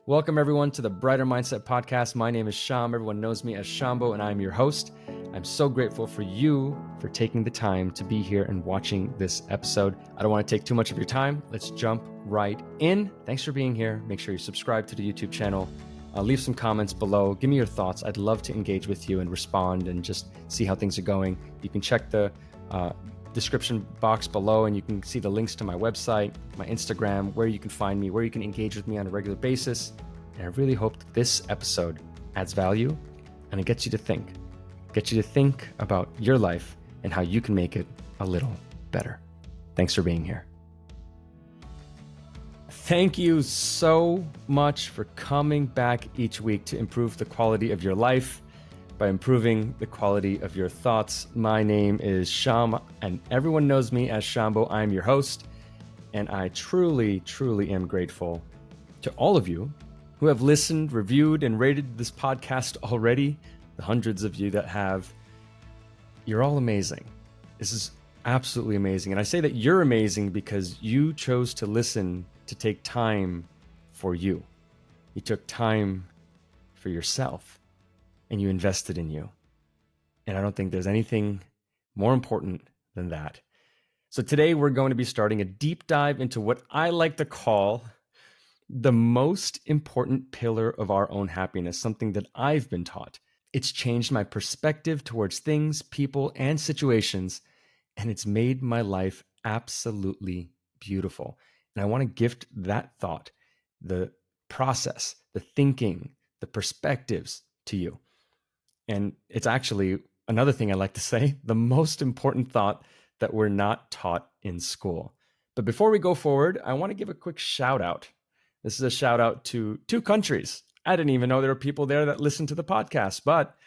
Welcome everyone to the Brighter Mindset Podcast. My name is Sham. Everyone knows me as Shambo, and I'm your host. I'm so grateful for you for taking the time to be here and watching this episode. I don't want to take too much of your time. Let's jump right in. Thanks for being here. Make sure you subscribe to the YouTube channel. Leave some comments below. Give me your thoughts. I'd love to engage with you and respond and just see how things are going. You can check the description box below and you can see the links to my website, my Instagram, where you can find me, where you can engage with me on a regular basis. And I really hope that this episode adds value and it gets you to think about your life and how you can make it a little better. Thanks for being here. Thank you so much for coming back each week to improve the quality of your life by improving the quality of your thoughts. My name is Sham, and everyone knows me as Shambo. I'm your host, and I truly, truly am grateful to all of you who have listened, reviewed, and rated this podcast already. The hundreds of you that have. You're all amazing. This is absolutely amazing. And I say that you're amazing because you chose to listen, to take time for you. You took time for yourself. And you invested in you. And I don't think there's anything more important than that. So today we're going to be starting a deep dive into what I like to call the most important pillar of our own happiness, something that I've been taught. It's changed my perspective towards things, people, and situations, and it's made my life absolutely beautiful. And I want to gift that thought, the process, the thinking, the perspectives to you. And it's actually another thing I like to say, the most important thought that we're not taught in school. But before we go forward, I want to give a quick shout out. This is a shout out to 2 countries. I didn't even know there were people there that listen to the podcast, but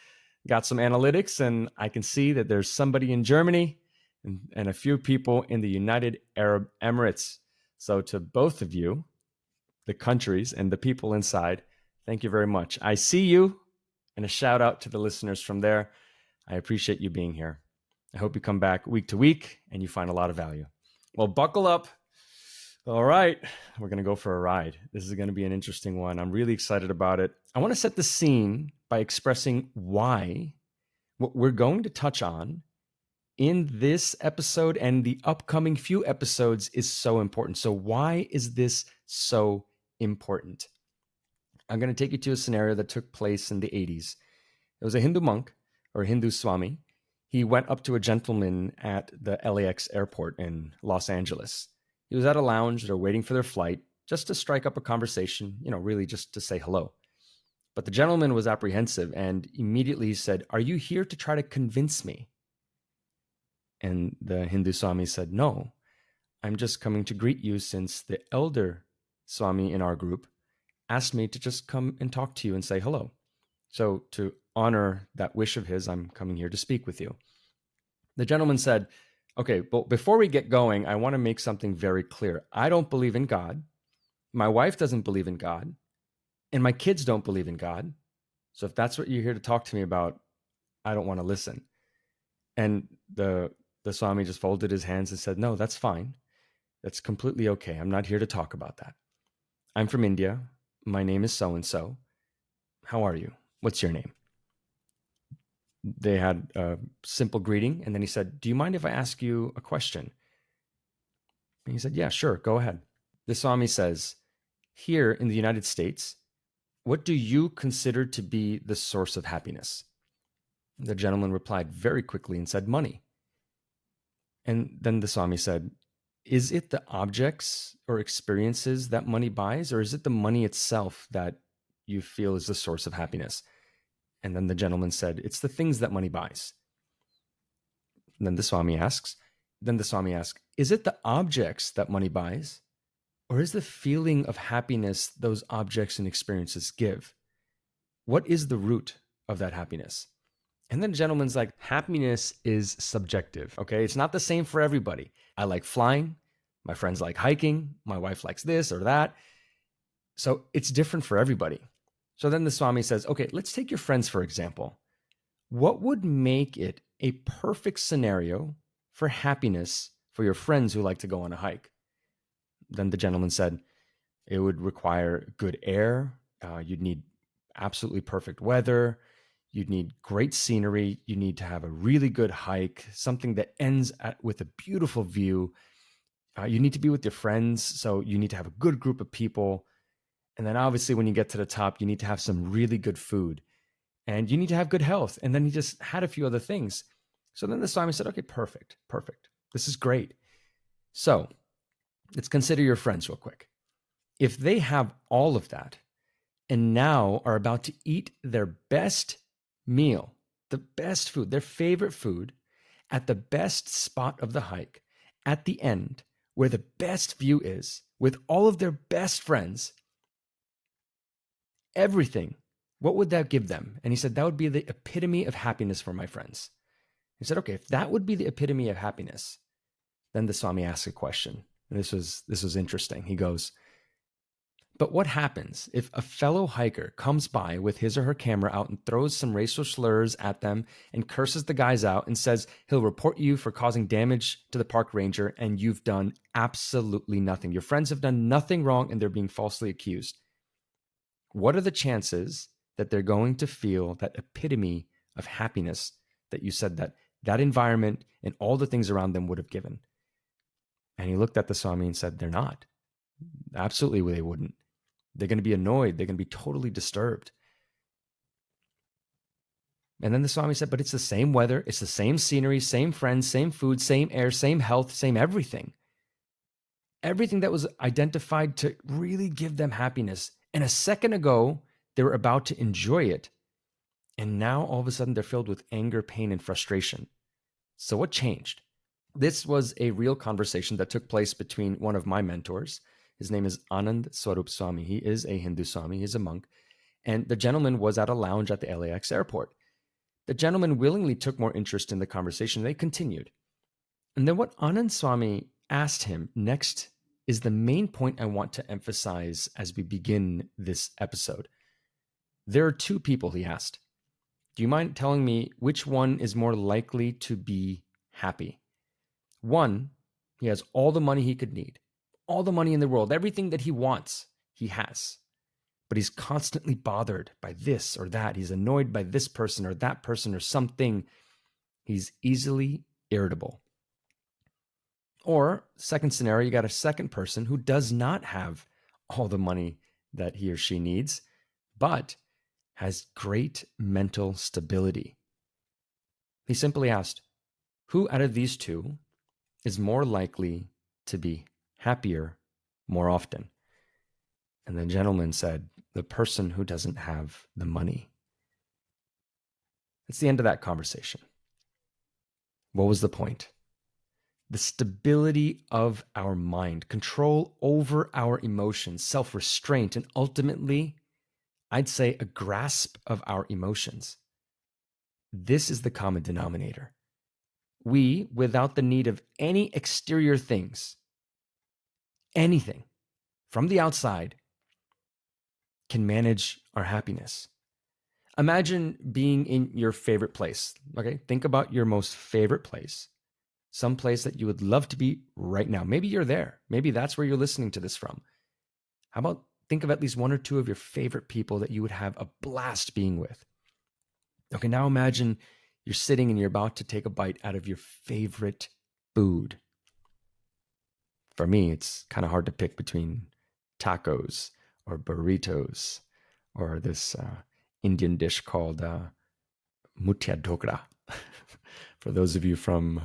got some analytics and I can see that there's somebody in Germany and a few people in the United Arab Emirates. So to both of you, the countries and the people inside, thank you very much. I see you. And a shout out to the listeners from there. I appreciate you being here. I hope you come back week to week and you find a lot of value. Well, buckle up. All right, we're going to go for a ride. This is going to be an interesting one. I'm really excited about it. I want to set the scene by expressing why what we're going to touch on in this episode and the upcoming few episodes is so important. So why is this so important? I'm going to take you to a scenario that took place in the 80s. It was a Hindu monk or Hindu Swami. He went up to a gentleman at the LAX airport in Los Angeles. He was at a lounge. They're waiting for their flight just to strike up a conversation, really just to say hello. But the gentleman was apprehensive and immediately he said, "Are you here to try to convince me?" And the Hindu Swami said, "No, I'm just coming to greet you since the elder Swami in our group asked me to just come and talk to you and say hello. So to honor that wish of his, I'm coming here to speak with you." The gentleman said, "Okay, but before we get going, I want to make something very clear. I don't believe in God. My wife doesn't believe in God. And my kids don't believe in God. So if that's what you're here to talk to me about, I don't want to listen." And the Swami just folded his hands and said, "No, that's fine. That's completely okay. I'm not here to talk about that. I'm from India. My name is so-and-so. How are you? What's your name?" They had a simple greeting. And then he said, "Do you mind if I ask you a question?" And he said, "Yeah, sure. Go ahead." The Swami says, "Here in the United States, what do you consider to be the source of happiness?" The gentleman replied very quickly and said, "Money." And then the Swami said, "Is it the objects or experiences that money buys, or is it the money itself that you feel is the source of happiness?" And then the gentleman said, "It's the things that money buys." And then the Swami asks, "Is it the objects that money buys, or is the feeling of happiness those objects and experiences give? What is the root of that happiness?" And then the gentleman's like, "Happiness is subjective, okay? It's not the same for everybody. I like flying. My friends like hiking. My wife likes this or that. So it's different for everybody." So then the Swami says, "Okay, let's take your friends, for example. What would make it a perfect scenario for happiness for your friends who like to go on a hike?" Then the gentleman said, "It would require good air You'd need absolutely perfect weather. You'd need great scenery. You need to have a really good hike, something that ends with a beautiful view. You need to be with your friends. So you need to have a good group of people. And then obviously, when you get to the top, you need to have some really good food and you need to have good health. And then he just had a few other things. So then the Swami said, okay, perfect, perfect. This is great. So let's consider your friends real quick. If they have all of that and now are about to eat their best meal, the best food, their favorite food, at the best spot of the hike, at the end, where the best view is, with all of their best friends, everything, what would that give them? And he said, that would be the epitome of happiness for my friends. He said, okay, if that would be the epitome of happiness, then the Swami asked a question. And this was interesting. He goes, but what happens if a fellow hiker comes by with his or her camera out and throws some racial slurs at them and curses the guys out and says he'll report you for causing damage to the park ranger and you've done absolutely nothing? Your friends have done nothing wrong and they're being falsely accused. What are the chances that they're going to feel that epitome of happiness that you said that environment and all the things around them would have given? And he looked at the Swami and said, they're not. Absolutely, they wouldn't. They're going to be annoyed. They're going to be totally disturbed. And then the Swami said, but it's the same weather. It's the same scenery, same friends, same food, same air, same health, same everything. Everything that was identified to really give them happiness. And a second ago, they were about to enjoy it. And now all of a sudden they're filled with anger, pain, and frustration. So what changed? This was a real conversation that took place between one of my mentors. His name is Anand Swarup Swami. He is a Hindu Swami. He's a monk. And the gentleman was at a lounge at the LAX airport. The gentleman willingly took more interest in the conversation. They continued. And then what Anand Swami asked him next is the main point I want to emphasize as we begin this episode. There are two people, he asked. Do you mind telling me which one is more likely to be happy? One, he has all the money he could need, all the money in the world, everything that he wants, he has. But he's constantly bothered by this or that. He's annoyed by this person or something. He's easily irritable. Or, second scenario, you got a second person who does not have all the money that he or she needs, but has great mental stability. He simply asked, who out of these two is more likely to be happier more often? And the gentleman said, the person who doesn't have the money. That's the end of that conversation. What was the point? The stability of our mind, control over our emotions, self-restraint, and ultimately, I'd say a grasp of our emotions. This is the common denominator. We, without the need of any exterior things, anything from the outside, can manage our happiness. Imagine being in your favorite place. Okay, think about your most favorite place, some place that you would love to be right now. Maybe you're there. Maybe that's where you're listening to this from. How about think of at least one or two of your favorite people that you would have a blast being with? Okay, now imagine you're sitting and you're about to take a bite out of your favorite food. For me, it's kind of hard to pick between tacos or burritos or this Indian dish called mutia dhokla. For those of you from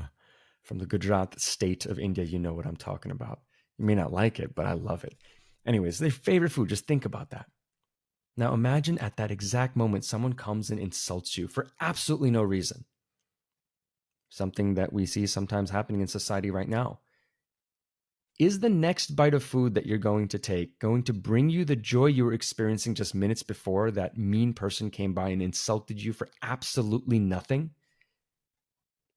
the Gujarat state of India, you know what I'm talking about. You may not like it, but I love it. Anyways, their favorite food, just think about that. Now imagine at that exact moment, someone comes and insults you for absolutely no reason. Something that we see sometimes happening in society right now. Is the next bite of food that you're going to take going to bring you the joy you were experiencing just minutes before that mean person came by and insulted you for absolutely nothing?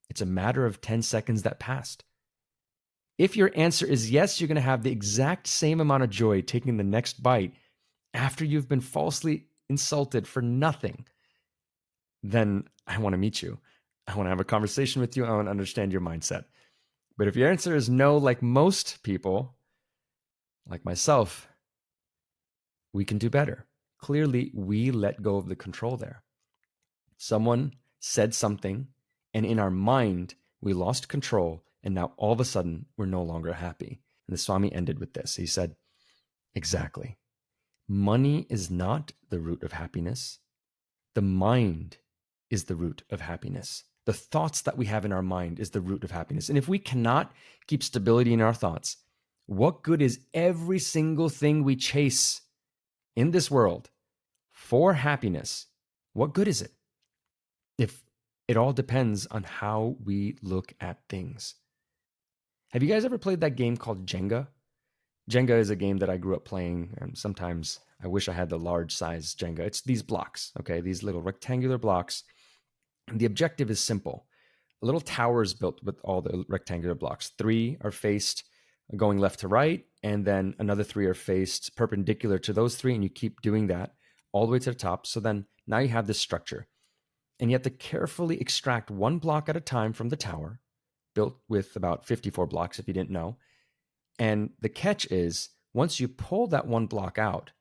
It's a matter of 10 seconds that passed. If your answer is yes, you're going to have the exact same amount of joy taking the next bite after you've been falsely insulted for nothing. Then I want to meet you. I want to have a conversation with you. I want to understand your mindset. But if your answer is no, like most people, like myself, we can do better. clearly we let go of the control there. Someone said something, and in our mind, we lost control, and now all of a sudden, we're no longer happy. And the Swami ended with this. He said, exactly. Money is not the root of happiness. The mind is the root of happiness. The thoughts that we have in our mind is the root of happiness. And if we cannot keep stability in our thoughts, what good is every single thing we chase in this world for happiness? What good is it if it all depends on how we look at things? Have you guys ever played that game called Jenga? Jenga is a game that I grew up playing, and sometimes I wish I had the large size Jenga. It's these blocks, okay? These little rectangular blocks. And the objective is simple. A little tower is built with all the rectangular blocks. 3 are faced going left to right, and then another 3 are faced perpendicular to those 3, and you keep doing that all the way to the top. So then now you have this structure. And you have to carefully extract one block at a time from the tower, built with about 54 blocks if you didn't know. And the catch is, once you pull that one block out,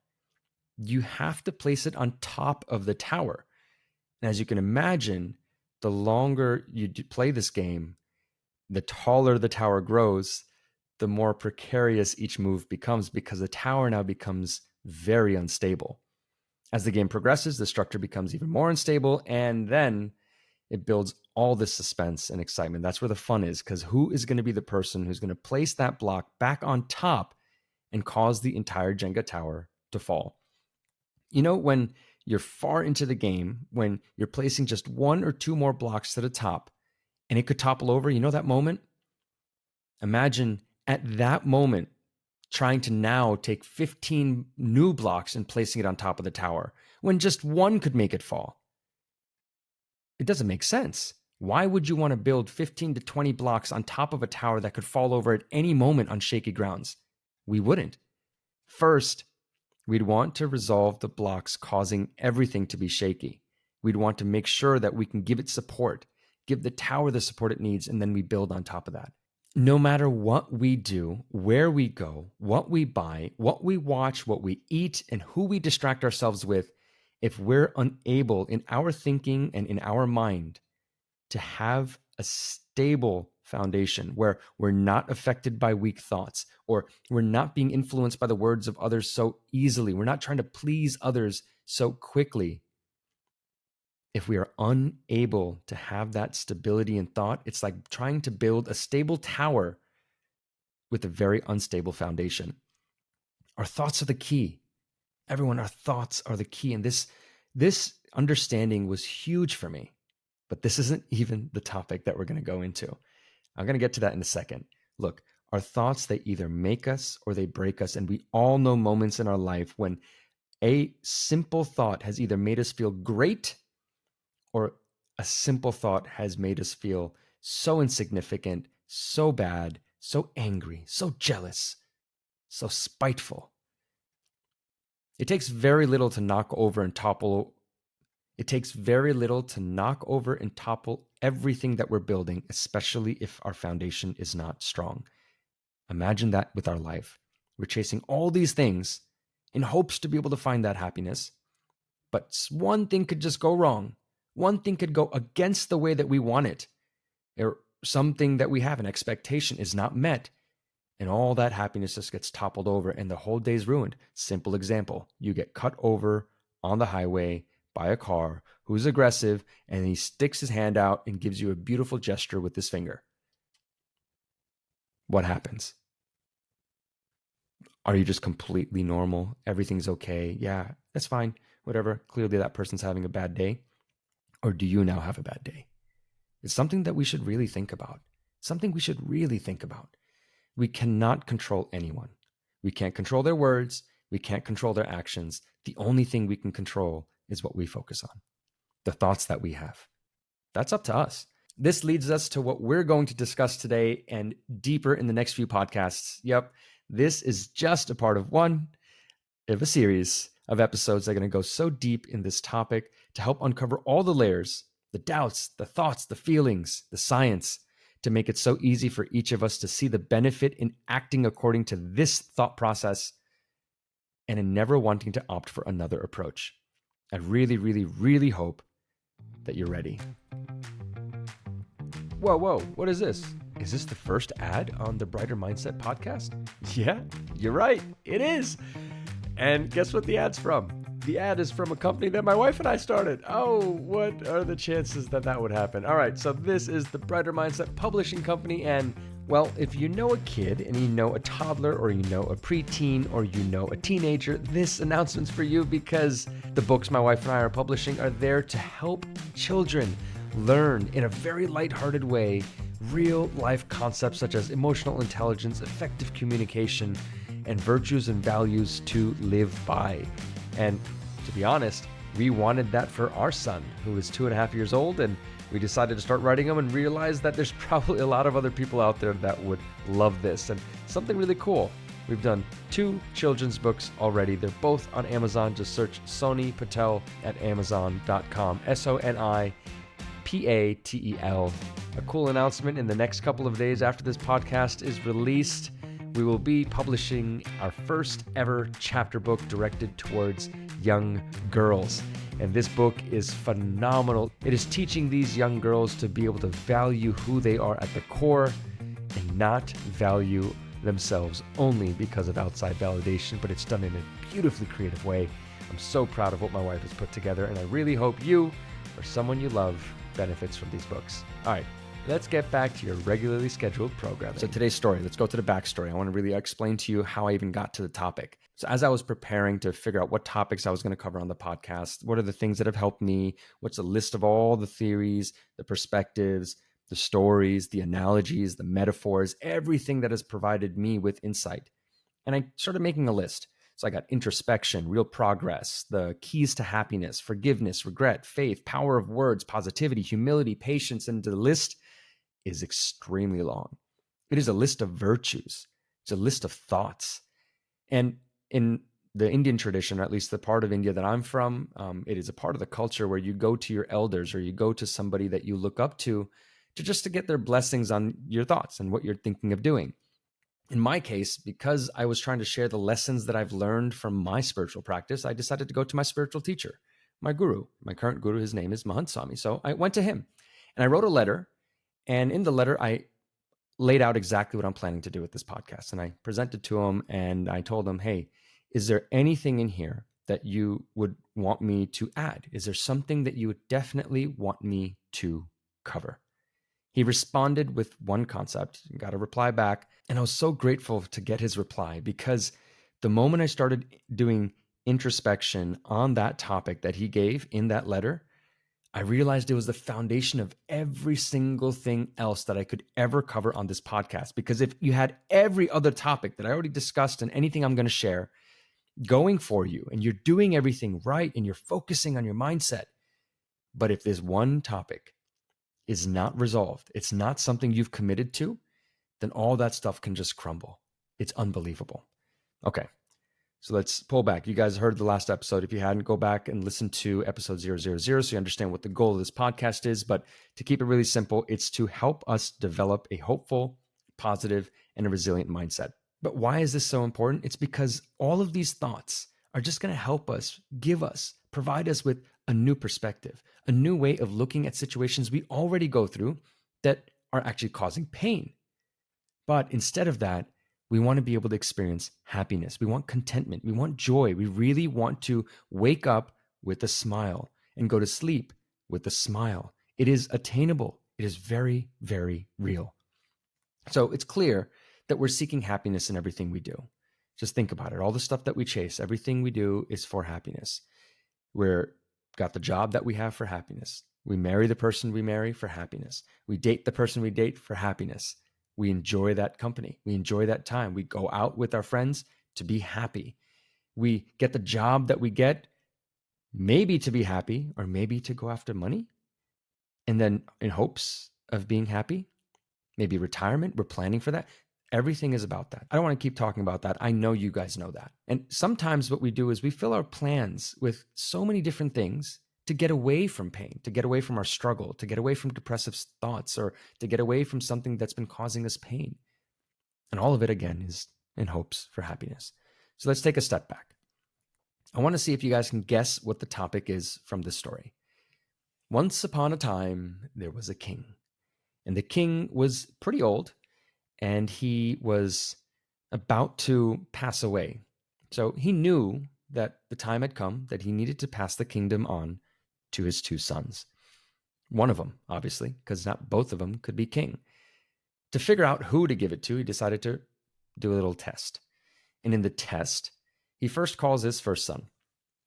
you have to place it on top of the tower. And as you can imagine, the longer you play this game, the taller the tower grows, the more precarious each move becomes, because the tower now becomes very unstable. As the game progresses, the structure becomes even more unstable, and then it builds all this suspense and excitement. That's where the fun is, because who is going to be the person who's going to place that block back on top and cause the entire Jenga tower to fall? You know, when you're far into the game, when you're placing just 1 or 2 more blocks to the top and it could topple over, you know that moment? Imagine at that moment trying to now take 15 new blocks and placing it on top of the tower when just 1 could make it fall. It doesn't make sense. Why would you want to build 15 to 20 blocks on top of a tower that could fall over at any moment on shaky grounds? We wouldn't. First, we'd want to resolve the blocks causing everything to be shaky. We'd want to make sure that we can give it support, give the tower the support it needs, and then we build on top of that. No matter what we do, where we go, what we buy, what we watch, what we eat, and who we distract ourselves with, if we're unable in our thinking and in our mind to have a stable foundation where we're not affected by weak thoughts, or we're not being influenced by the words of others so easily, we're not trying to please others so quickly. If we are unable to have that stability in thought, it's like trying to build a stable tower with a very unstable foundation. Our thoughts are the key. Everyone, our thoughts are the key. And this understanding was huge for me. But this isn't even the topic that we're going to go into. I'm going to get to that in a second. Look, our thoughts, they either make us or they break us. And we all know moments in our life when a simple thought has either made us feel great, or a simple thought has made us feel so insignificant, so bad, so angry, so jealous, so spiteful. It takes very little to knock over and topple. It takes very little to knock over and topple everything that we're building, especially if our foundation is not strong. Imagine that with our life. We're chasing all these things in hopes to be able to find that happiness, but one thing could just go wrong. One thing could go against the way that we want it, or something that we have an expectation is not met, and all that happiness just gets toppled over and the whole day's ruined. Simple example. You get cut over on the highway by a car who's aggressive, and he sticks his hand out and gives you a beautiful gesture with his finger. What happens? Are you just completely normal? Everything's okay. Yeah, that's fine. Whatever. Clearly that person's having a bad day. Or do you now have a bad day? It's something that we should really think about. Something we should really think about. We cannot control anyone. We can't control their words. We can't control their actions. The only thing we can control is what we focus on, the thoughts that we have. That's up to us. This leads us to what we're going to discuss today and deeper in the next few podcasts. Yep, this is just a part of one of a series of episodes that are going to go so deep in this topic to help uncover all the layers, the doubts, the thoughts, the feelings, the science, to make it so easy for each of us to see the benefit in acting according to this thought process and in never wanting to opt for another approach. I really, really, really hope that you're ready. Whoa, what is this? Is this the first ad on the Brighter Mindset podcast? Yeah, you're right, it is. And guess what the ad's from? The ad is from a company that my wife and I started. Oh, what are the chances that that would happen? All right, so this is the Brighter Mindset Publishing Company, and well, if you know a kid and you know a toddler or you know a preteen or you know a teenager, this announcement's for you because the books my wife and I are publishing are there to help children learn in a very lighthearted way real life concepts such as emotional intelligence, effective communication, and virtues and values to live by. And to be honest, we wanted that for our son, who is 2.5 years old, and we decided to start writing them and realized that there's probably a lot of other people out there that would love this. And something really cool, we've done 2 children's books already. They're both on Amazon. Just search Soni Patel at Amazon.com. SONIPATEL. A cool announcement: in the next couple of days after this podcast is released, we will be publishing our first ever chapter book directed towards young girls. And this book is phenomenal. It is teaching these young girls to be able to value who they are at the core and not value themselves only because of outside validation, but it's done in a beautifully creative way. I'm so proud of what my wife has put together, and I really hope you or someone you love benefits from these books. All right, let's get back to your regularly scheduled programming. So today's story, let's go to the backstory. I want to really explain to you how I even got to the topic. So as I was preparing to figure out what topics I was going to cover on the podcast, what are the things that have helped me, what's the list of all the theories, the perspectives, the stories, the analogies, the metaphors, everything that has provided me with insight. And I started making a list. So I got introspection, real progress, the keys to happiness, forgiveness, regret, faith, power of words, positivity, humility, patience, and the list is extremely long. It is a list of virtues. It's a list of thoughts. And in the Indian tradition, or at least the part of India that I'm from, it is a part of the culture where you go to your elders or you go to somebody that you look up to just to get their blessings on your thoughts and what you're thinking of doing. In my case, because I was trying to share the lessons that I've learned from my spiritual practice, I decided to go to my spiritual teacher, my guru, my current guru. His name is Mahant Swami. So I went to him and I wrote a letter. And in the letter, I laid out exactly what I'm planning to do with this podcast. And I presented to him and I told him, hey, is there anything in here that you would want me to add? Is there something that you would definitely want me to cover? He responded with one concept, got a reply back. And I was so grateful to get his reply because the moment I started doing introspection on that topic that he gave in that letter, I realized it was the foundation of every single thing else that I could ever cover on this podcast. Because if you had every other topic that I already discussed and anything I'm going to share going for you, and you're doing everything right and you're focusing on your mindset, but if this one topic is not resolved, it's not something you've committed to, then all that stuff can just crumble. It's unbelievable. Okay. So let's pull back. You guys heard the last episode. If you hadn't, go back and listen to episode 000 so you understand what the goal of this podcast is. But to keep it really simple, it's to help us develop a hopeful, positive, and a resilient mindset. But why is this so important? It's because all of these thoughts are just going to help us, provide us with a new perspective, a new way of looking at situations we already go through that are actually causing pain. But instead of that, we want to be able to experience happiness. We want contentment. We want joy. We really want to wake up with a smile and go to sleep with a smile. It is attainable. It is very, very real. So it's clear that we're seeking happiness in everything we do. Just think about it. All the stuff that we chase, everything we do is for happiness. We're got the job that we have for happiness. We marry the person we marry for happiness. We date the person we date for happiness. We enjoy that company. We enjoy that time. We go out with our friends to be happy. We get the job that we get maybe to be happy or maybe to go after money. And then in hopes of being happy, maybe retirement, we're planning for that. Everything is about that. I don't want to keep talking about that. I know you guys know that. And sometimes what we do is we fill our plans with so many different things to get away from pain, to get away from our struggle, to get away from depressive thoughts, or to get away from something that's been causing us pain. And all of it, again, is in hopes for happiness. So let's take a step back. I want to see if you guys can guess what the topic is from this story. Once upon a time, there was a king, and the king was pretty old, and he was about to pass away. So he knew that the time had come that he needed to pass the kingdom on to his two sons. One of them, obviously, because not both of them could be king. To figure out who to give it to, he decided to do a little test. And in the test, he first calls his first son,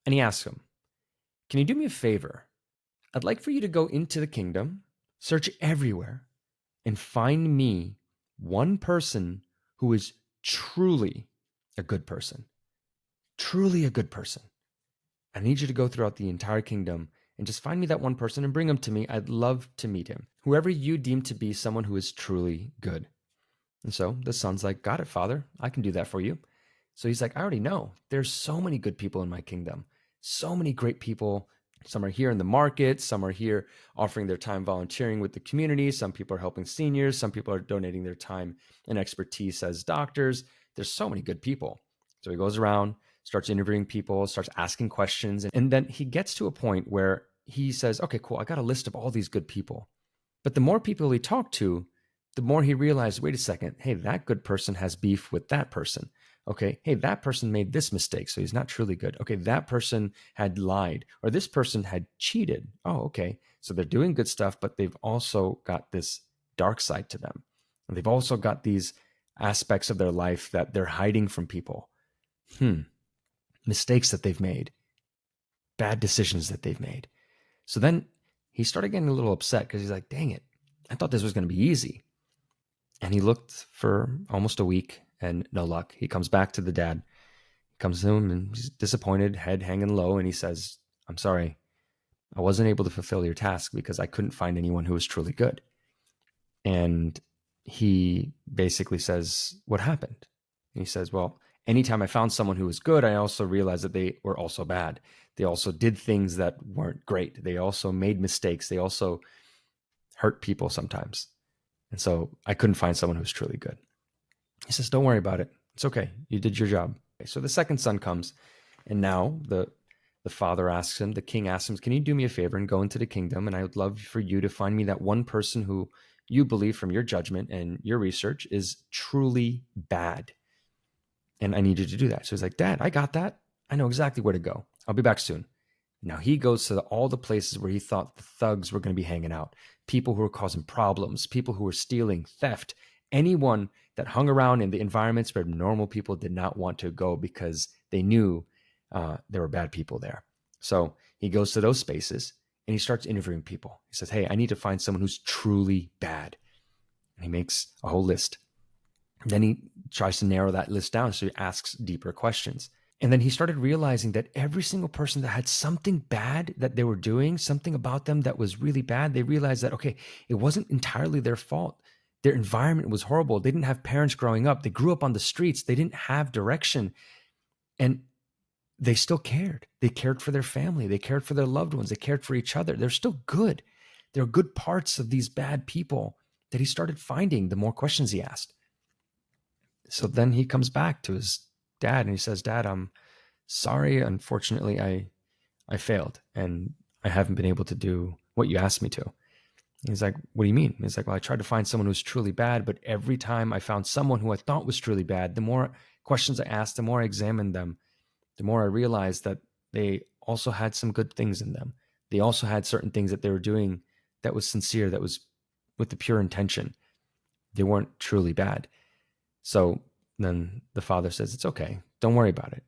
and he asks him, "Can you do me a favor? I'd like for you to go into the kingdom, search everywhere, and find me one person who is truly a good person. Truly a good person. I need you to go throughout the entire kingdom and just find me that one person and bring him to me. I'd love to meet him. Whoever you deem to be someone who is truly good." And so the son's like, "Got it, father. I can do that for you." So he's like, "I already know. There's so many good people in my kingdom. So many great people. Some are here in the market. Some are here offering their time volunteering with the community. Some people are helping seniors. Some people are donating their time and expertise as doctors. There's so many good people." So he goes around, starts interviewing people, starts asking questions. And then he gets to a point where he says, "Okay, cool. I got a list of all these good people." But the more people he talked to, the more he realized, wait a second, hey, that good person has beef with that person. Okay, hey, that person made this mistake, so he's not truly good. Okay, that person had lied, or this person had cheated. Oh, okay, so they're doing good stuff, but they've also got this dark side to them. And they've also got these aspects of their life that they're hiding from people. Mistakes that they've made, bad decisions that they've made. So then he started getting a little upset because he's like, dang it, I thought this was going to be easy. And he looked for almost a week and no luck. He comes back to the dad, comes to him and he's disappointed, head hanging low. And he says, "I'm sorry, I wasn't able to fulfill your task because I couldn't find anyone who was truly good." And he basically says, "What happened?" And he says, "Well, anytime I found someone who was good, I also realized that they were also bad. They also did things that weren't great. They also made mistakes. They also hurt people sometimes. And so I couldn't find someone who was truly good." He says, "Don't worry about it. It's okay. You did your job." So the second son comes, and now the father asks him, the king asks him, "Can you do me a favor and go into the kingdom? And I would love for you to find me that one person who you believe from your judgment and your research is truly bad. And I need you to do that." So he's like, "Dad, I got that. I know exactly where to go. I'll be back soon." Now he goes to all the places where he thought the thugs were going to be hanging out, people who were causing problems, people who were stealing, theft, anyone that hung around in the environments where normal people did not want to go because they knew there were bad people there. So he goes to those spaces and he starts interviewing people. He says, "Hey, I need to find someone who's truly bad." And he makes a whole list. Then he tries to narrow that list down. So he asks deeper questions. And then he started realizing that every single person that had something bad that they were doing, something about them that was really bad, they realized that, okay, it wasn't entirely their fault. Their environment was horrible. They didn't have parents growing up. They grew up on the streets. They didn't have direction. And they still cared. They cared for their family. They cared for their loved ones. They cared for each other. They're still good. There are good parts of these bad people that he started finding the more questions he asked. So then he comes back to his dad and he says, "Dad, I'm sorry. Unfortunately, I failed and I haven't been able to do what you asked me to." He's like, "What do you mean?" He's like, "Well, I tried to find someone who's truly bad, but every time I found someone who I thought was truly bad, the more questions I asked, the more I examined them, the more I realized that they also had some good things in them. They also had certain things that they were doing that was sincere, that was with the pure intention. They weren't truly bad." So then the father says, "It's okay. Don't worry about it.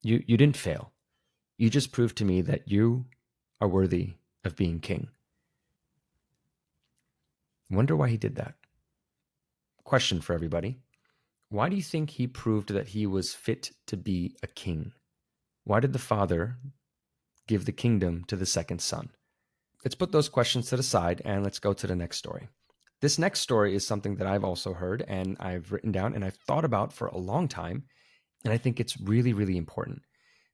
You didn't fail. You just proved to me that you are worthy of being king." Wonder why he did that. Question for everybody. Why do you think he proved that he was fit to be a king? Why did the father give the kingdom to the second son? Let's put those questions to the side and let's go to the next story. This next story is something that I've also heard and I've written down and I've thought about for a long time. And I think it's really, really important.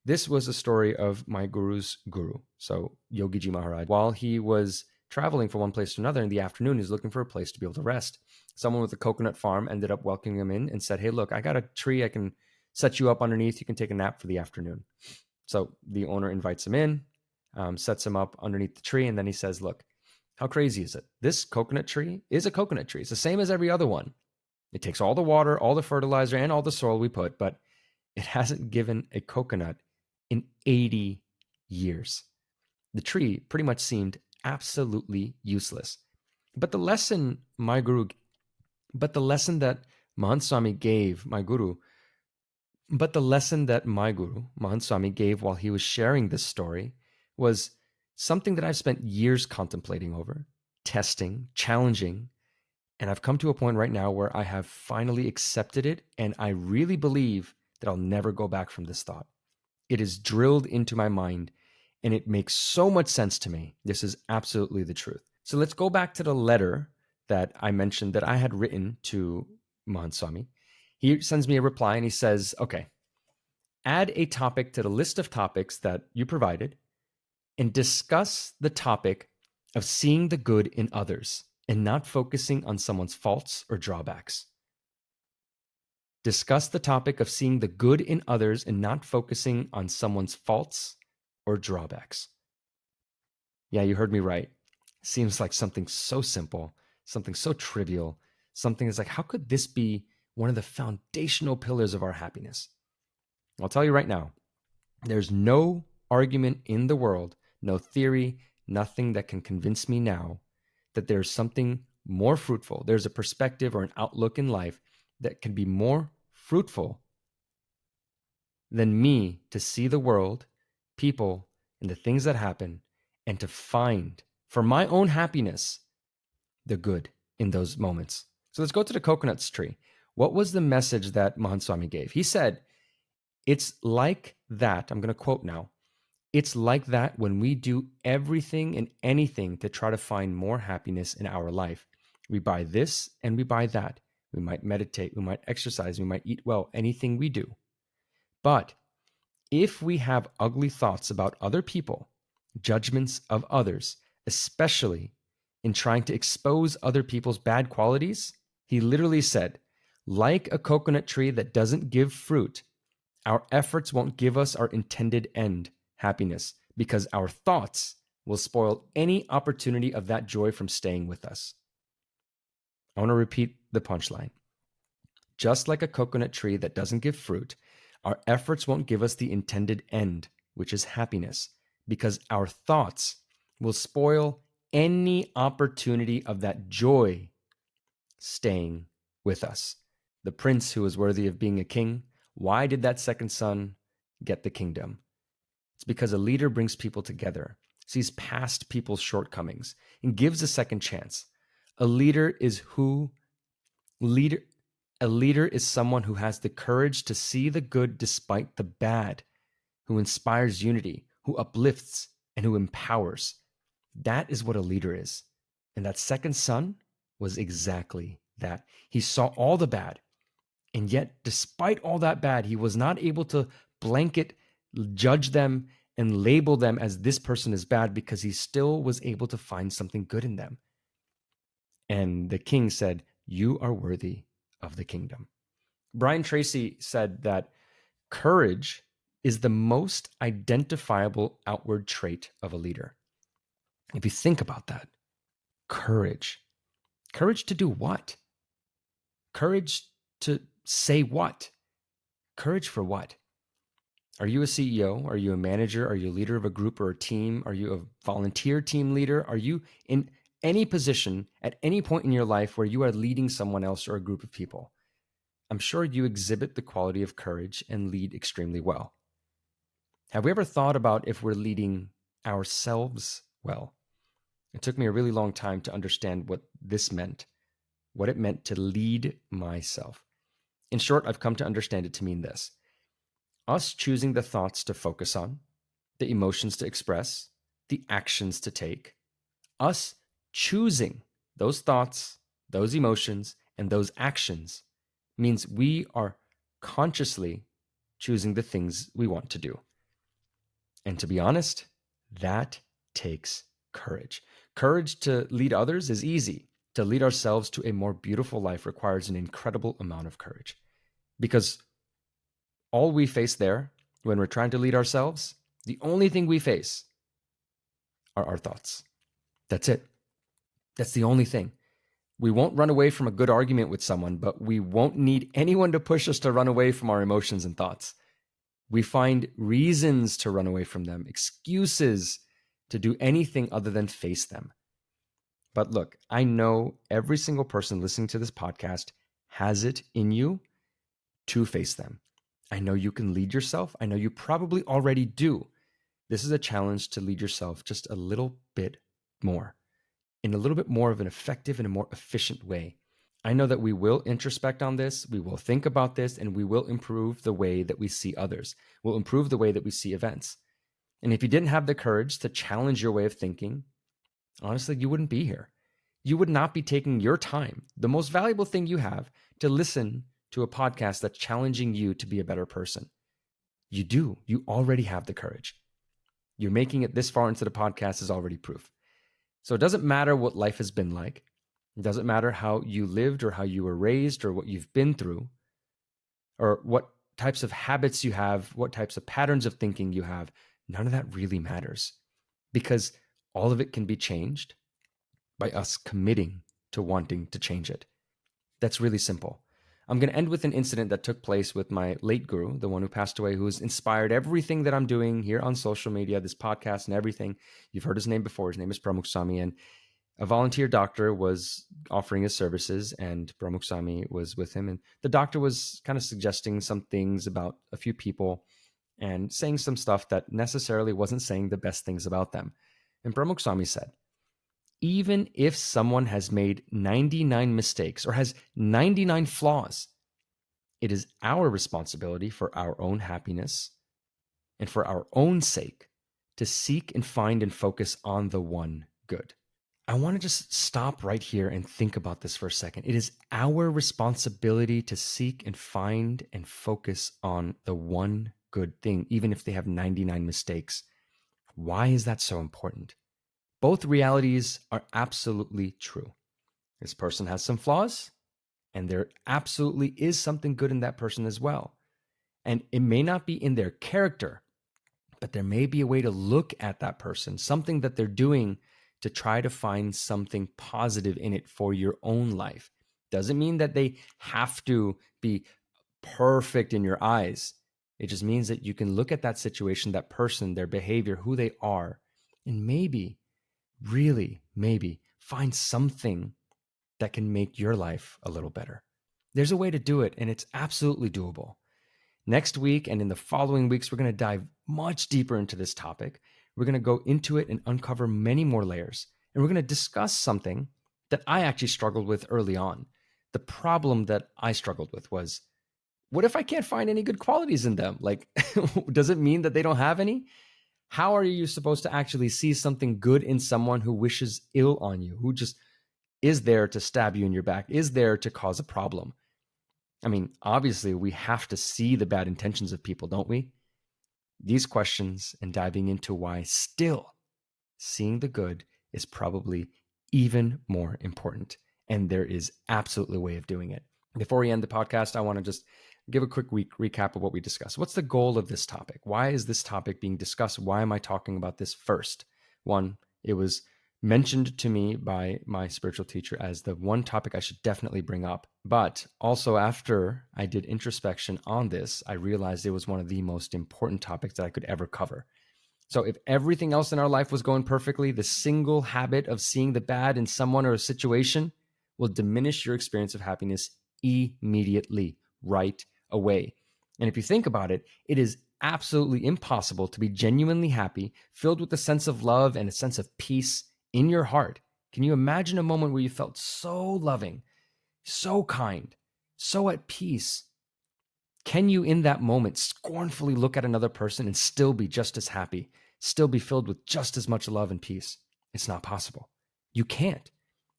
This was a story of my guru's guru, so Yogiji Maharaj. While he was traveling from one place to another in the afternoon, he was looking for a place to be able to rest. Someone with a coconut farm ended up welcoming him in and said, "Hey, look, I got a tree I can set you up underneath. You can take a nap for the afternoon." So the owner invites him in, sets him up underneath the tree, and then he says, look, how crazy is it? This coconut tree is a coconut tree. It's the same as every other one. It takes all the water, all the fertilizer, and all the soil we put, but it hasn't given a coconut in 80 years. The tree pretty much seemed absolutely useless. But the lesson that Mahant Swami gave, my guru, but the lesson that my guru, Mahant Swami, gave while he was sharing this story was something that I've spent years contemplating over, testing, challenging, and I've come to a point right now where I have finally accepted it, and I really believe that I'll never go back from this thought. It is drilled into my mind, and it makes so much sense to me. This is absolutely the truth. So let's go back to the letter that I mentioned that I had written to Mahant Swami. He sends me a reply and he says, okay, add a topic to the list of topics that you provided and discuss the topic of seeing the good in others and not focusing on someone's faults or drawbacks. Discuss the topic of seeing the good in others and not focusing on someone's faults or drawbacks. Yeah, you heard me right. Seems like something so simple, something so trivial, something that's like, how could this be one of the foundational pillars of our happiness? I'll tell you right now, there's no argument in the world, no theory, nothing that can convince me now that there's something more fruitful. There's a perspective or an outlook in life that can be more fruitful than me to see the world, people, and the things that happen, and to find, for my own happiness, the good in those moments. So let's go to the coconuts tree. What was the message that Mahant Swami gave? He said, it's like that, I'm going to quote now, it's like that when we do everything and anything to try to find more happiness in our life. We buy this and we buy that. We might meditate, we might exercise, we might eat well, anything we do. But if we have ugly thoughts about other people, judgments of others, especially in trying to expose other people's bad qualities, he literally said, like a coconut tree that doesn't give fruit, our efforts won't give us our intended end, happiness, because our thoughts will spoil any opportunity of that joy from staying with us. I want to repeat the punchline. Just like a coconut tree that doesn't give fruit, our efforts won't give us the intended end, which is happiness, because our thoughts will spoil any opportunity of that joy staying with us. The prince who was worthy of being a king, why did that second son get the kingdom? It's because a leader brings people together, sees past people's shortcomings, and gives a second chance. A leader is someone who has the courage to see the good despite the bad, who inspires unity, who uplifts, and who empowers. That is what a leader is. And that second son was exactly that. He saw all the bad, and yet, despite all that bad, he was not able to blanket, judge them, and label them as this person is bad because he still was able to find something good in them. And the king said, you are worthy of the kingdom. Brian Tracy said that courage is the most identifiable outward trait of a leader. If you think about that, courage. Courage to do what? Courage to say what? Courage for what? Are you a CEO? Are you a manager? Are you a leader of a group or a team? Are you a volunteer team leader? Are you in any position at any point in your life where you are leading someone else or a group of people? I'm sure you exhibit the quality of courage and lead extremely well. Have we ever thought about if we're leading ourselves well? It took me a really long time to understand what this meant, what it meant to lead myself. In short, I've come to understand it to mean this: us choosing the thoughts to focus on, the emotions to express, the actions to take, us choosing those thoughts, those emotions, and those actions means we are consciously choosing the things we want to do. And to be honest, that takes courage. Courage to lead others is easy. To lead ourselves to a more beautiful life requires an incredible amount of courage. Because all we face there when we're trying to lead ourselves The only thing we face are our thoughts. That's it. That's the only thing. We won't run away from a good argument with someone, but we won't need anyone to push us to run away from our emotions and thoughts. We find reasons to run away from them, excuses to do anything other than face them. But look, I know every single person listening to this podcast has it in you to face them. I know you can lead yourself. I know you probably already do. This is a challenge to lead yourself just a little bit more, in a little bit more of an effective and a more efficient way. I know that we will introspect on this, we will think about this, and we will improve the way that we see others. We'll improve the way that we see events. And if you didn't have the courage to challenge your way of thinking, honestly, you wouldn't be here. You would not be taking your time, the most valuable thing you have, to listen to a podcast that's challenging you to be a better person. You do. You already have the courage. You're making it this far into the podcast is already proof. So it doesn't matter what life has been like. It doesn't matter how you lived or how you were raised or what you've been through or what types of habits you have, what types of patterns of thinking you have. None of that really matters because all of it can be changed by us committing to wanting to change it. That's really simple. I'm going to end with an incident that took place with my late guru, the one who passed away, who has inspired everything that I'm doing here on social media, this podcast and everything. You've heard his name before. His name is Pramukh Swami, and a volunteer doctor was offering his services, and Pramukh Swami was with him. And the doctor was kind of suggesting some things about a few people and saying some stuff that necessarily wasn't saying the best things about them. And Pramukh Swami said, even if someone has made 99 mistakes or has 99 flaws, it is our responsibility for our own happiness and for our own sake to seek and find and focus on the one good. I want to just stop right here and think about this for a second. It is our responsibility to seek and find and focus on the one good thing, even if they have 99 mistakes. Why is that so important? Both realities are absolutely true. This person has some flaws, and there absolutely is something good in that person as well. And it may not be in their character, but there may be a way to look at that person, something that they're doing to try to find something positive in it for your own life. Doesn't mean that they have to be perfect in your eyes. It just means that you can look at that situation, that person, their behavior, who they are, and maybe, really, maybe find something that can make your life a little better. There's a way to do it, and it's absolutely doable. Next week and in the following weeks, we're going to dive much deeper into this topic. We're going to go into it and uncover many more layers. And we're going to discuss something that I actually struggled with early on. The problem that I struggled with was, what if I can't find any good qualities in them? Like, does it mean that they don't have any? How are you supposed to actually see something good in someone who wishes ill on you, who just is there to stab you in your back, is there to cause a problem? I mean, obviously, we have to see the bad intentions of people, don't we? These questions and diving into why still seeing the good is probably even more important. And there is absolutely a way of doing it. Before we end the podcast, I want to just give a quick recap of what we discussed. What's the goal of this topic? Why is this topic being discussed? Why am I talking about this first? One, it was mentioned to me by my spiritual teacher as the one topic I should definitely bring up. But also after I did introspection on this, I realized it was one of the most important topics that I could ever cover. So if everything else in our life was going perfectly, the single habit of seeing the bad in someone or a situation will diminish your experience of happiness immediately, right away. And if you think about it, it is absolutely impossible to be genuinely happy, filled with a sense of love and a sense of peace in your heart. Can you imagine a moment where you felt so loving, so kind, so at peace? Can you in that moment scornfully look at another person and still be just as happy, still be filled with just as much love and peace? It's not possible. You can't.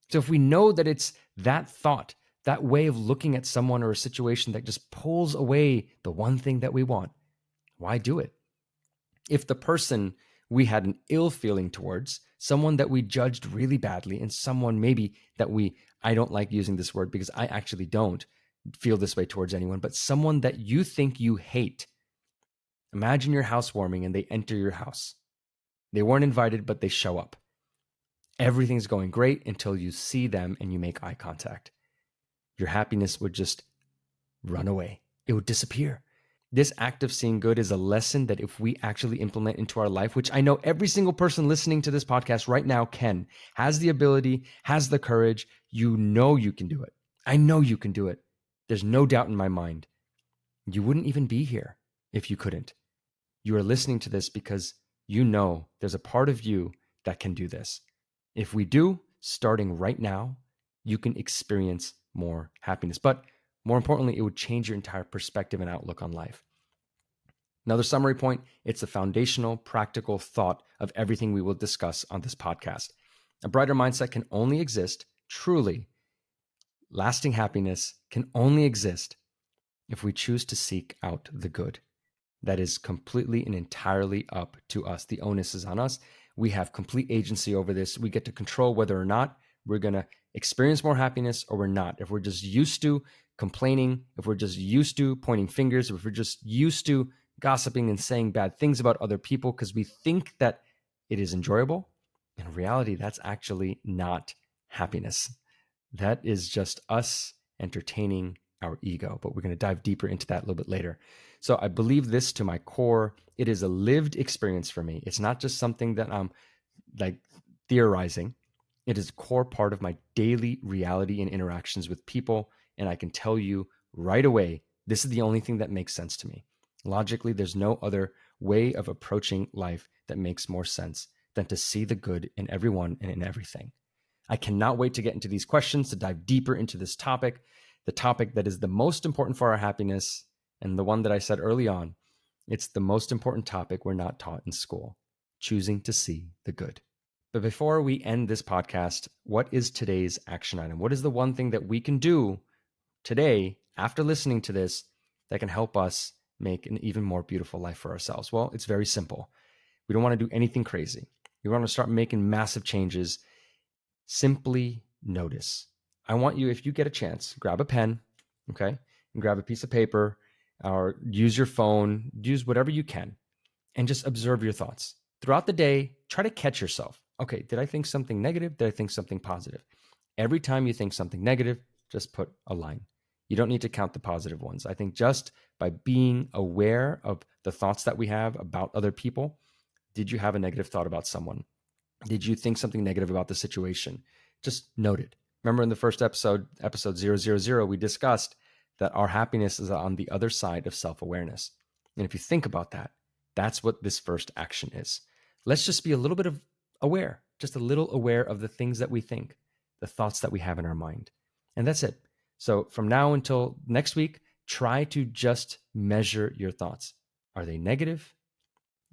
So if we know that it's that thought, that way of looking at someone or a situation that just pulls away the one thing that we want, why do it? If the person we had an ill feeling towards, someone that we judged really badly, and someone maybe that I don't like using this word because I actually don't feel this way towards anyone, but someone that you think you hate, Imagine your housewarming and they enter your house. They weren't invited, but they show up. Everything's going great until you see them and you make eye contact. Your happiness would just run away. It would disappear. This act of seeing good is a lesson that if we actually implement into our life, which I know every single person listening to this podcast right now has the ability, has the courage, you know you can do it. I know you can do it. There's no doubt in my mind. You wouldn't even be here if you couldn't. You are listening to this because you know there's a part of you that can do this. If we do, starting right now, you can experience more happiness. But more importantly, it would change your entire perspective and outlook on life. Another summary point, it's a foundational, practical thought of everything we will discuss on this podcast. A brighter mindset can only exist, truly, lasting happiness can only exist if we choose to seek out the good. That is completely and entirely up to us. The onus is on us. We have complete agency over this. We get to control whether or not we're going to experience more happiness or we're not. If we're just used to complaining, if we're just used to pointing fingers, if we're just used to gossiping and saying bad things about other people because we think that it is enjoyable, in reality, that's actually not happiness. That is just us entertaining our ego, but we're going to dive deeper into that a little bit later. So I believe this to my core. It is a lived experience for me. It's not just something that I'm like theorizing. It is a core part of my daily reality and interactions with people. And I can tell you right away, this is the only thing that makes sense to me. Logically, there's no other way of approaching life that makes more sense than to see the good in everyone and in everything. I cannot wait to get into these questions, to dive deeper into this topic, the topic that is the most important for our happiness, and the one that I said early on, it's the most important topic we're not taught in school, choosing to see the good. But before we end this podcast, what is today's action item? What is the one thing that we can do today after listening to this that can help us make an even more beautiful life for ourselves? Well, it's very simple. We don't want to do anything crazy. We want to start making massive changes. Simply notice. I want you, if you get a chance, grab a pen, okay, and grab a piece of paper or use your phone, use whatever you can, and just observe your thoughts. Throughout the day, try to catch yourself. Okay, did I think something negative? Did I think something positive? Every time you think something negative, just put a line. You don't need to count the positive ones. I think just by being aware of the thoughts that we have about other people, did you have a negative thought about someone? Did you think something negative about the situation? Just note it. Remember in the first episode 000, we discussed that our happiness is on the other side of self-awareness. And if you think about that, that's what this first action is. Let's just be a little bit of aware, just a little aware of the things that we think, the thoughts that we have in our mind. And that's it. So from now until next week, try to just measure your thoughts. Are they negative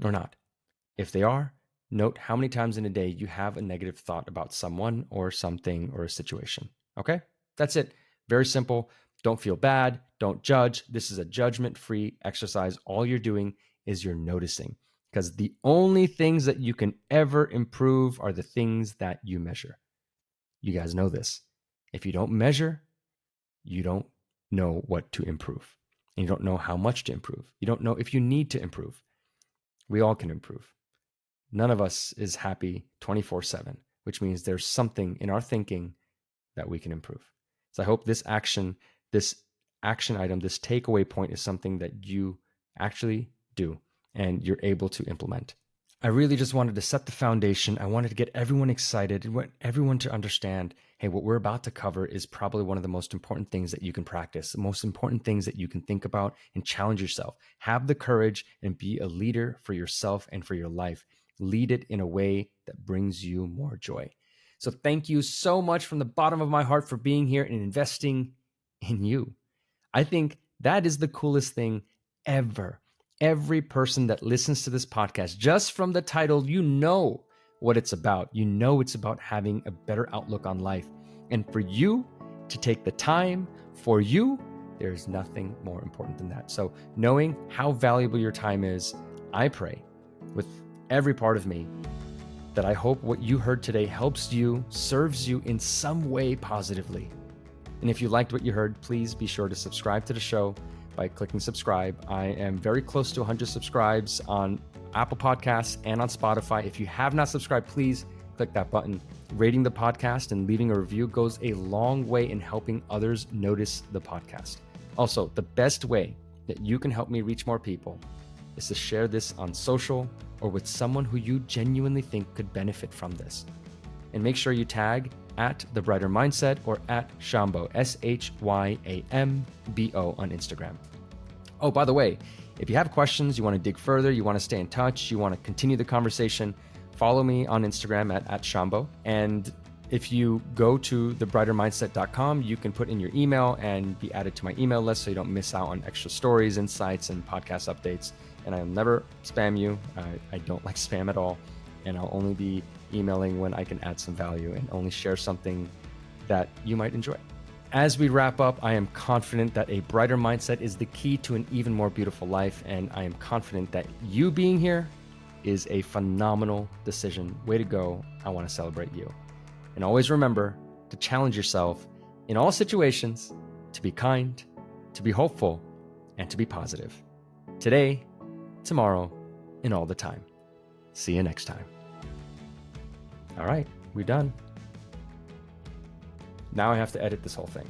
or not? If they are, note how many times in a day you have a negative thought about someone or something or a situation. Okay? That's it. Very simple. Don't feel bad. Don't judge. This is a judgment-free exercise. All you're doing is you're noticing, because the only things that you can ever improve are the things that you measure. You guys know this. If you don't measure, you don't know what to improve. And you don't know how much to improve. You don't know if you need to improve. We all can improve. None of us is happy 24/7, which means there's something in our thinking that we can improve. So I hope this action item, this takeaway point is something that you actually do and you're able to implement. I really just wanted to set the foundation. I wanted to get everyone excited and want everyone to understand, hey, what we're about to cover is probably one of the most important things that you can practice, the most important things that you can think about and challenge yourself. Have the courage and be a leader for yourself and for your life. Lead it in a way that brings you more joy. So thank you so much from the bottom of my heart for being here and investing in you. I think that is the coolest thing ever. Every person that listens to this podcast, just from the title, you know what it's about. You know it's about having a better outlook on life. And for you to take the time for you, there's nothing more important than that. So knowing how valuable your time is, I pray with every part of me that I hope what you heard today helps you, serves you in some way positively. And if you liked what you heard, please be sure to subscribe to the show. by clicking subscribe. I am very close to 100 subscribes on Apple Podcasts and on Spotify. If you have not subscribed, please click that button. Rating the podcast and leaving a review goes a long way in helping others notice the podcast. Also, the best way that you can help me reach more people is to share this on social or with someone who you genuinely think could benefit from this. And make sure you tag at The Brighter Mindset or at Shambo, SHYAMBO on Instagram. Oh, by the way, if you have questions, you want to dig further, you want to stay in touch, you want to continue the conversation, follow me on Instagram at Shambo. And if you go to thebrightermindset.com, you can put in your email and be added to my email list so you don't miss out on extra stories, insights, and podcast updates. And I'll never spam you. I don't like spam at all. And I'll only be emailing when I can add some value and only share something that you might enjoy. As we wrap up, I am confident that a brighter mindset is the key to an even more beautiful life. And I am confident that you being here is a phenomenal decision. Way to go. I want to celebrate you. And always remember to challenge yourself in all situations, to be kind, to be hopeful, and to be positive. Today, tomorrow, and all the time. See you next time. All right, we're done. Now I have to edit this whole thing.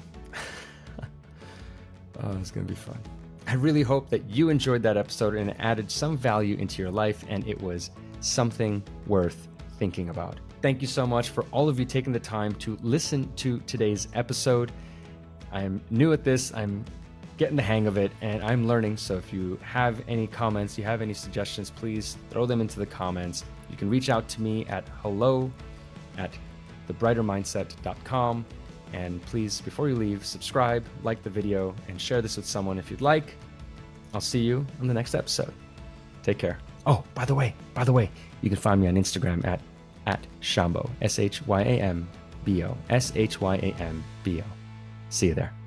Oh, it's going to be fun. I really hope that you enjoyed that episode and it added some value into your life and it was something worth thinking about. Thank you so much for all of you taking the time to listen to today's episode. I'm new at this. I'm getting the hang of it and I'm learning. So if you have any comments, you have any suggestions, please throw them into the comments. You can reach out to me at hello@thebrightermindset.com. And please, before you leave, subscribe, like the video, and share this with someone if you'd like. I'll see you on the next episode. Take care. Oh, by the way, you can find me on Instagram at Shambo, SHYAMBO, SHYAMBO. See you there.